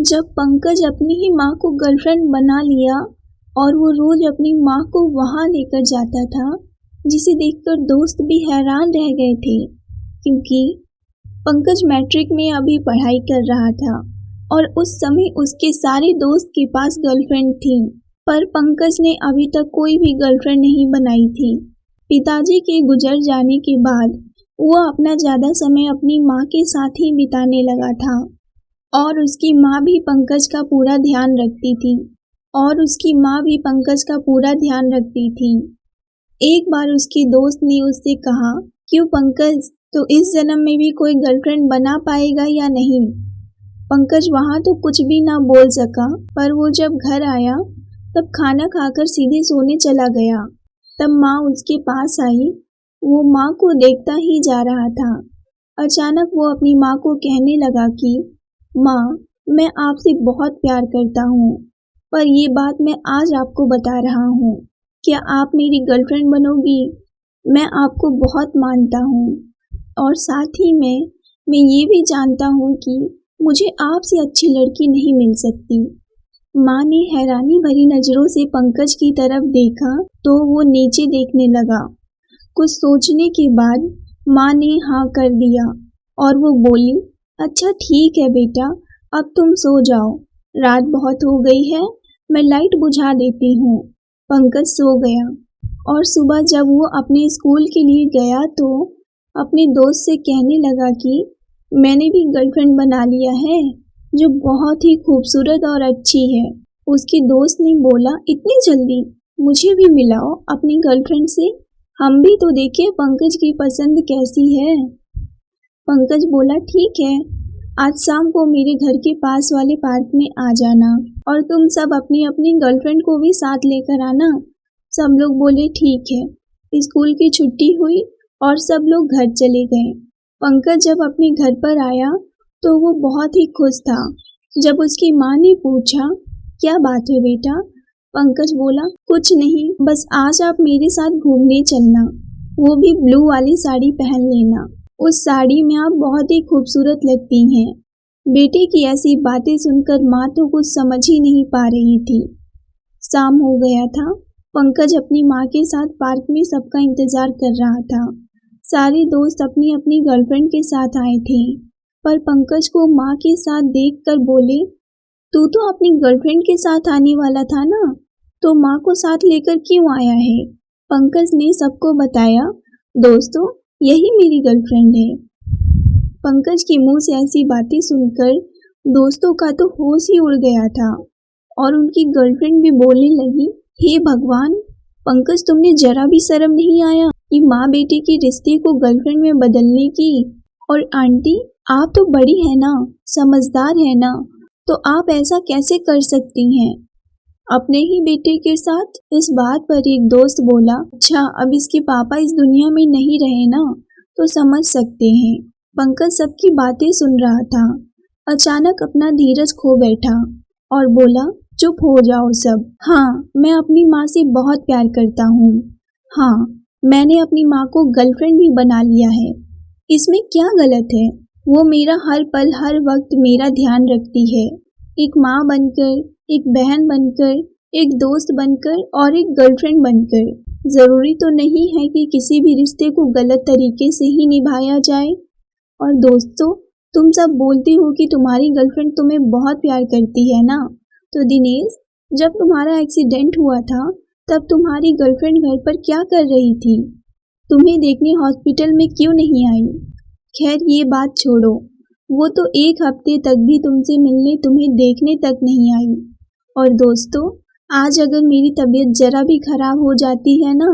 जब पंकज अपनी ही माँ को गर्लफ्रेंड बना लिया और वो रोज अपनी माँ को वहाँ लेकर जाता था, जिसे देखकर दोस्त भी हैरान रह गए थे, क्योंकि पंकज मैट्रिक में अभी पढ़ाई कर रहा था और उस समय उसके सारे दोस्त के पास गर्लफ्रेंड थी, पर पंकज ने अभी तक कोई भी गर्लफ्रेंड नहीं बनाई थी। पिताजी के गुजर जाने के बाद वो अपना ज़्यादा समय अपनी माँ के साथ ही बिताने लगा था और उसकी माँ भी पंकज का पूरा ध्यान रखती थी एक बार उसके दोस्त ने उससे कहा, क्यों पंकज, तो इस जन्म में भी कोई गर्लफ्रेंड बना पाएगा या नहीं? पंकज वहाँ तो कुछ भी ना बोल सका, पर वो जब घर आया तब खाना खाकर सीधे सोने चला गया। तब माँ उसके पास आई। वो माँ को देखता ही जा रहा था। अचानक वो अपनी माँ को कहने लगा कि माँ, मैं आपसे बहुत प्यार करता हूँ, पर ये बात मैं आज आपको बता रहा हूँ। क्या आप मेरी गर्लफ्रेंड बनोगी? मैं आपको बहुत मानता हूँ और साथ ही मैं ये भी जानता हूँ कि मुझे आपसे अच्छी लड़की नहीं मिल सकती। माँ ने हैरानी भरी नज़रों से पंकज की तरफ देखा तो वो नीचे देखने लगा। कुछ सोचने के बाद माँ ने हाँ कर दिया और वो बोली, अच्छा ठीक है बेटा, अब तुम सो जाओ, रात बहुत हो गई है, मैं लाइट बुझा देती हूँ। पंकज सो गया और सुबह जब वो अपने स्कूल के लिए गया तो अपने दोस्त से कहने लगा कि मैंने भी गर्लफ्रेंड बना लिया है, जो बहुत ही खूबसूरत और अच्छी है। उसके दोस्त ने बोला, इतनी जल्दी? मुझे भी मिलाओ अपनी गर्लफ्रेंड से, हम भी तो देखें पंकज की पसंद कैसी है। पंकज बोला, ठीक है, आज शाम को मेरे घर के पास वाले पार्क में आ जाना और तुम सब अपनी अपनी गर्लफ्रेंड को भी साथ लेकर आना। सब लोग बोले ठीक है। स्कूल की छुट्टी हुई और सब लोग घर चले गए। पंकज जब अपने घर पर आया तो वो बहुत ही खुश था। जब उसकी माँ ने पूछा, क्या बात है बेटा? पंकज बोला, कुछ नहीं, बस आज आप मेरे साथ घूमने चलना, वो भी ब्लू वाली साड़ी पहन लेना, उस साड़ी में आप बहुत ही खूबसूरत लगती हैं। बेटे की ऐसी बातें सुनकर माँ तो कुछ समझ ही नहीं पा रही थी। शाम हो गया था। पंकज अपनी माँ के साथ पार्क में सबका इंतजार कर रहा था। सारे दोस्त अपनी अपनी गर्लफ्रेंड के साथ आए थे, पर पंकज को माँ के साथ देखकर बोले, तू तो अपनी गर्लफ्रेंड के साथ आने वाला था ना, तो माँ को साथ लेकर क्यों आया है? पंकज ने सबको बताया, दोस्तों, यही मेरी गर्लफ्रेंड है। पंकज के मुंह से ऐसी बातें सुनकर दोस्तों का तो होश ही उड़ गया था और उनकी गर्लफ्रेंड भी बोलने लगी, हे भगवान, पंकज, तुमने जरा भी शर्म नहीं आया कि माँ बेटे के रिश्ते को गर्लफ्रेंड में बदलने की? और आंटी, आप तो बड़ी है ना, समझदार है ना, तो आप ऐसा कैसे कर सकती हैं अपने ही बेटे के साथ? इस बात पर एक दोस्त बोला, अच्छा, अब इसके पापा इस दुनिया में नहीं रहे ना, तो समझ सकते हैं। पंकज सबकी बातें सुन रहा था। अचानक अपना धीरज खो बैठा और बोला, चुप हो जाओ सब। हाँ, मैं अपनी माँ से बहुत प्यार करता हूँ। हाँ, मैंने अपनी माँ को गर्लफ्रेंड भी बना लिया है। इसमें क्या गलत है? वो मेरा हर पल हर वक्त मेरा ध्यान रखती है, एक माँ बनकर, एक बहन बनकर, एक दोस्त बनकर और एक गर्लफ्रेंड बनकर। ज़रूरी तो नहीं है कि किसी भी रिश्ते को गलत तरीके से ही निभाया जाए। और दोस्तों, तुम सब बोलती हो कि तुम्हारी गर्लफ्रेंड तुम्हें बहुत प्यार करती है ना, तो दिनेश, जब तुम्हारा एक्सीडेंट हुआ था तब तुम्हारी गर्लफ्रेंड घर पर क्या कर रही थी? तुम्हें देखने हॉस्पिटल में क्यों नहीं आई? खैर, ये बात छोड़ो, वो तो एक हफ्ते तक भी तुमसे मिलने, तुम्हें देखने तक नहीं आई। और दोस्तों, आज अगर मेरी तबीयत जरा भी खराब हो जाती है ना,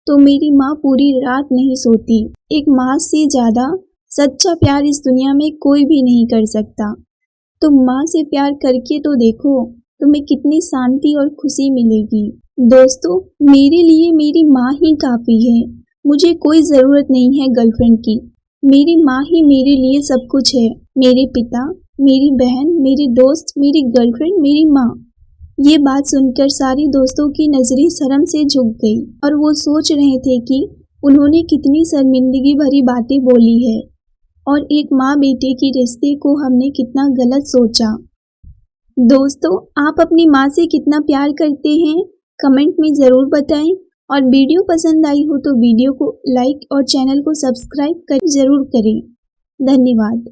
तो मेरी माँ पूरी रात नहीं सोती। एक माँ से ज़्यादा सच्चा प्यार इस दुनिया में कोई भी नहीं कर सकता। तुम माँ से प्यार करके तो देखो, तुम्हें कितनी शांति और खुशी मिलेगी। दोस्तों, मेरे लिए मेरी माँ ही काफ़ी है। मुझे कोई ज़रूरत नहीं है गर्लफ्रेंड की। मेरी माँ ही मेरे लिए सब कुछ है। मेरे पिता, मेरी बहन, मेरे दोस्त, मेरी गर्लफ्रेंड, मेरी माँ। ये बात सुनकर सारे दोस्तों की नज़रें शर्म से झुक गई और वो सोच रहे थे कि उन्होंने कितनी शर्मिंदगी भरी बातें बोली है और एक माँ बेटे के रिश्ते को हमने कितना गलत सोचा। दोस्तों, आप अपनी माँ से कितना प्यार करते हैं कमेंट में ज़रूर बताएं और वीडियो पसंद आई हो तो वीडियो को लाइक और चैनल को सब्सक्राइब कर ज़रूर करें। धन्यवाद।